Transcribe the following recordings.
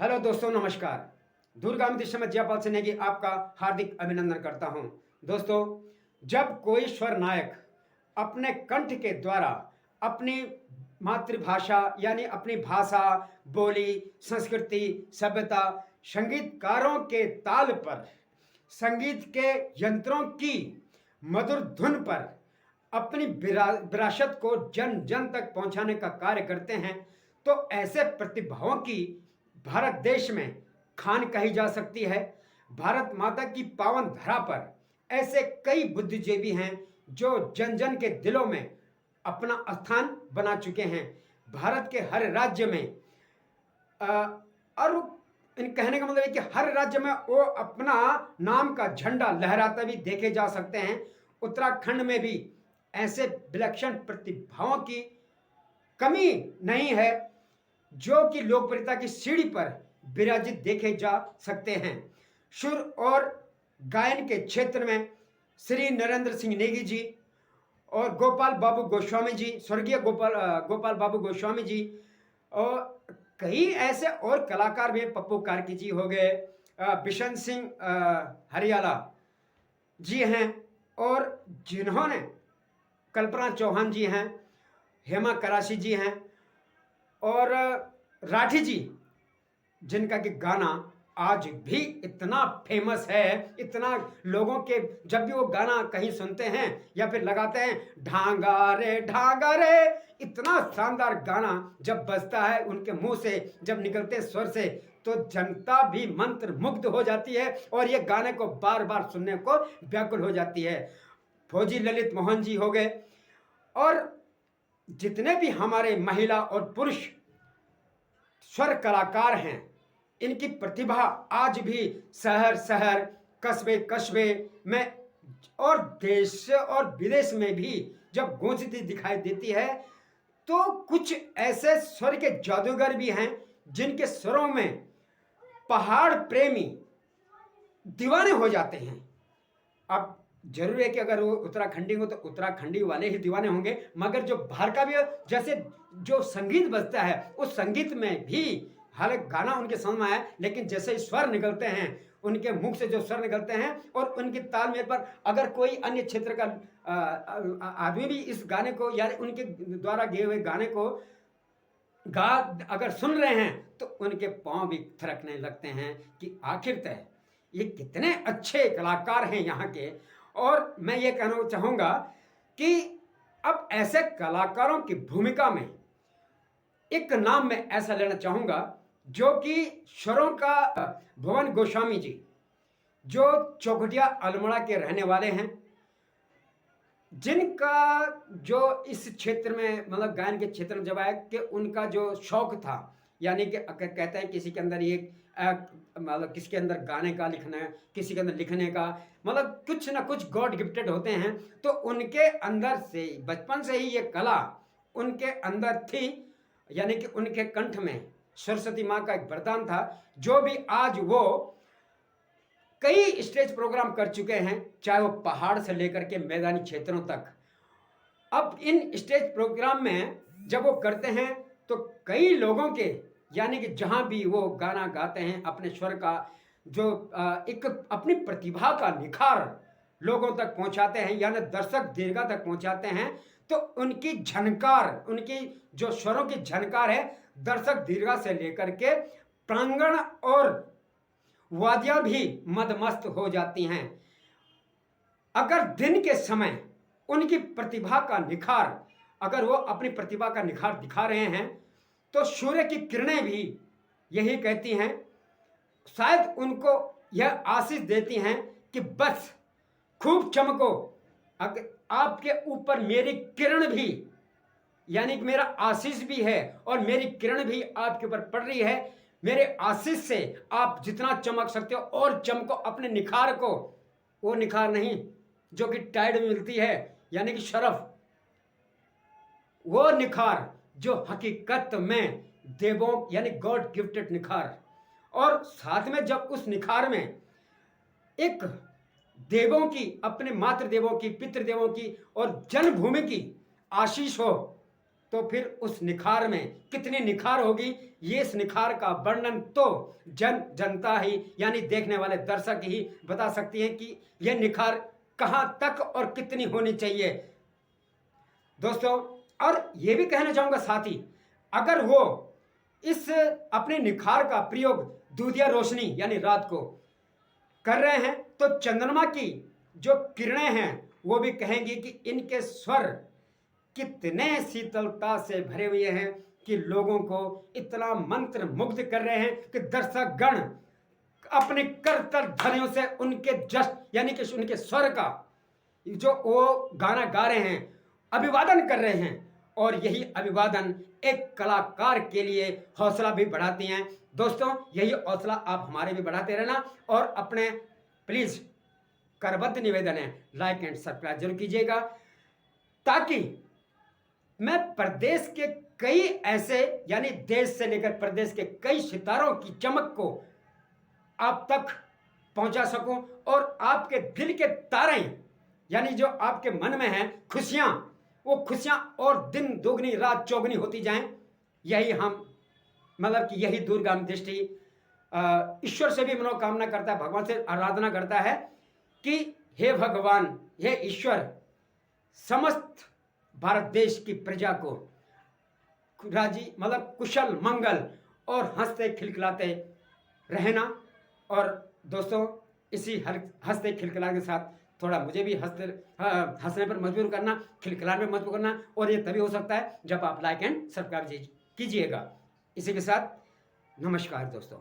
Hello दोस्तों, नमस्कार। दूरगामी दिशा में जयपाल सिन्हा की आपका हार्दिक अभिनंदन करता हूं। दोस्तों, जब कोई स्वर नायक अपने कंठ के द्वारा अपनी मातृभाषा यानी अपनी भाषा, बोली, संस्कृति, सभ्यता, संगीतकारों के ताल पर, संगीत के यंत्रों की मधुर धुन पर अपनी विरासत को जन जन तक पहुंचाने का कार्य करते हैं, तो ऐसे प्रतिभाओं की भारत देश में खान कही जा सकती है। भारत माता की पावन धरा पर ऐसे कई बुद्धिजीवी हैं जो जन जन के दिलों में अपना स्थान बना चुके हैं। भारत के हर राज्य में और इन कहने का मतलब है कि हर राज्य में वो अपना नाम का झंडा लहराता भी देखे जा सकते हैं। उत्तराखंड में भी ऐसे विलक्षण प्रतिभाओं की कमी नहीं है जो कि लोकप्रियता की सीढ़ी पर विराजित देखे जा सकते हैं। सुर और गायन के क्षेत्र में श्री नरेंद्र सिंह नेगी जी और गोपाल बाबू गोस्वामी जी, स्वर्गीय गोपाल बाबू गोस्वामी जी, और कई ऐसे और कलाकार भी, पप्पू कार्की जी हो गए, बिशन सिंह हरियाला जी हैं, और जिन्होंने कल्पना चौहान जी हैं, हेमा कराशी जी हैं, और राठी जी, जिनका कि गाना आज भी इतना फेमस है, इतना लोगों के जब भी वो गाना कहीं सुनते हैं या फिर लगाते हैं, ढांगा रे, इतना शानदार गाना जब बजता है उनके मुंह से, जब निकलते स्वर से, तो जनता भी मंत्र मुग्ध हो जाती है और ये गाने को बार बार सुनने को व्याकुल हो जाती है। फौजी ललित मोहन जी हो गए, और जितने भी हमारे महिला और पुरुष स्वर कलाकार हैं, इनकी प्रतिभा आज भी शहर शहर, कस्बे कस्बे में और देश और विदेश में भी जब गूंजती दिखाई देती है, तो कुछ ऐसे स्वर के जादूगर भी हैं जिनके स्वरों में पहाड़ प्रेमी दीवाने हो जाते हैं। अब जरूर है कि अगर वो उत्तराखंडी हो तो उत्तराखंडी वाले ही दीवाने होंगे, मगर जो बाहर का भी, जैसे जो संगीत बजता है उस संगीत में भी, हालांकि गाना उनके समझ में आया, लेकिन जैसे ही स्वर निकलते हैं, उनके मुख से जो स्वर निकलते हैं और उनकी तालमेल पर अगर कोई अन्य क्षेत्र का आदमी भी इस गाने को या उनके द्वारा गए हुए गाने को गा अगर सुन रहे हैं, तो उनके पांव भी थिरकने लगते हैं कि आखिरतः ये कितने अच्छे कलाकार हैं यहाँ के। और मैं ये कहना चाहूँगा कि अब ऐसे कलाकारों की भूमिका में एक नाम मैं ऐसा लेना चाहूँगा जो कि स्वरों का भुवन गोस्वामी जी, जो चौखटिया अल्मोड़ा के रहने वाले हैं, जिनका जो इस क्षेत्र में मतलब गायन के क्षेत्र में जब आया कि उनका जो शौक था, यानी कि कहते हैं किसी के अंदर ये मतलब किसी के अंदर गाने का लिखना है, किसी के अंदर लिखने का, मतलब कुछ ना कुछ गॉड गिफ्टेड होते हैं। तो उनके अंदर से बचपन से ही ये कला उनके अंदर थी, यानी कि उनके कंठ में सरस्वती माँ का एक वरदान था, जो भी आज वो कई स्टेज प्रोग्राम कर चुके हैं, चाहे वो पहाड़ से लेकर के मैदानी क्षेत्रों तक। अब इन स्टेज प्रोग्राम में जब वो करते हैं तो कई लोगों के, यानी कि जहाँ भी वो गाना गाते हैं, अपने स्वर का जो एक अपनी प्रतिभा का निखार लोगों तक पहुँचाते हैं, यानी दर्शक दीर्घा तक पहुँचाते हैं, तो उनकी झनकार, उनकी जो स्वरों की झनकार है, दर्शक दीर्घा से लेकर के प्रांगण और वादियां भी मदमस्त हो जाती हैं। अगर दिन के समय उनकी प्रतिभा का निखार, अगर वो अपनी प्रतिभा का निखार दिखा रहे हैं, तो सूर्य की किरणें भी यही कहती हैं, शायद उनको यह आशीष देती हैं कि बस खूब चमको, अगर आपके ऊपर मेरी किरण भी, यानी कि मेरा आशीष भी है और मेरी किरण भी आपके ऊपर पड़ रही है, मेरे आशीष से आप जितना चमक सकते हो और चमको अपने निखार को। वो निखार नहीं जो कि टाइड में मिलती है, यानी कि शरफ, वो निखार जो हकीकत में देवों यानी गॉड गिफ्टेड निखार। और साथ में जब उस निखार में एक देवों की, अपने मातृ देवों की, पितृदेवों की और जन्मभूमि की आशीष हो, तो फिर उस निखार में कितनी निखार होगी, ये इस निखार का वर्णन तो जनता ही, यानी देखने वाले दर्शक ही बता सकती हैं कि यह निखार कहां तक और कितनी होनी चाहिए दोस्तों। और ये भी कहना चाहूंगा साथ ही, अगर वो इस अपने निखार का प्रयोग दूधिया रोशनी यानी रात को कर रहे हैं, तो चंद्रमा की जो किरणें हैं वो भी कहेंगी कि इनके स्वर कितने शीतलता से भरे हुए हैं कि लोगों को इतना मंत्र मुग्ध कर रहे हैं कि दर्शक गण अपने करतल ध्वनियों से उनके जस्ट यानी कि उनके स्वर का जो वो गाना गा रहे हैं अभिवादन कर रहे हैं। और यही अभिवादन एक कलाकार के लिए हौसला भी बढ़ाती हैं। दोस्तों, यही हौसला आप हमारे भी बढ़ाते रहना और अपने प्लीज करबद्ध निवेदन है, लाइक एंड सब्सक्राइब जरूर कीजिएगा, ताकि मैं प्रदेश के कई ऐसे, यानी देश से लेकर प्रदेश के कई सितारों की चमक को आप तक पहुंचा सकूं और आपके दिल के तारे, यानी जो आपके मन में हैं खुशियां, वो खुशियां और दिन दोगुनी रात चौगुनी होती जाएं। यही हम मतलब कि यही दूरगामी दृष्टि ईश्वर से भी मनोकामना करता है, भगवान से आराधना करता है कि हे भगवान, हे ईश्वर, समस्त भारत देश की प्रजा को राजी मतलब कुशल मंगल और हंसते खिलखिलाते रहना। और दोस्तों, इसी हंसते खिलखिलाने के साथ थोड़ा मुझे भी हंसने पर मजबूर करना, खिलखिलाने पर मजबूर करना, और ये तभी हो सकता है जब आप लाइक एंड सब्सक्राइब कीजिएगा। इसी के साथ नमस्कार दोस्तों।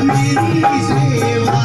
मेरी सेवा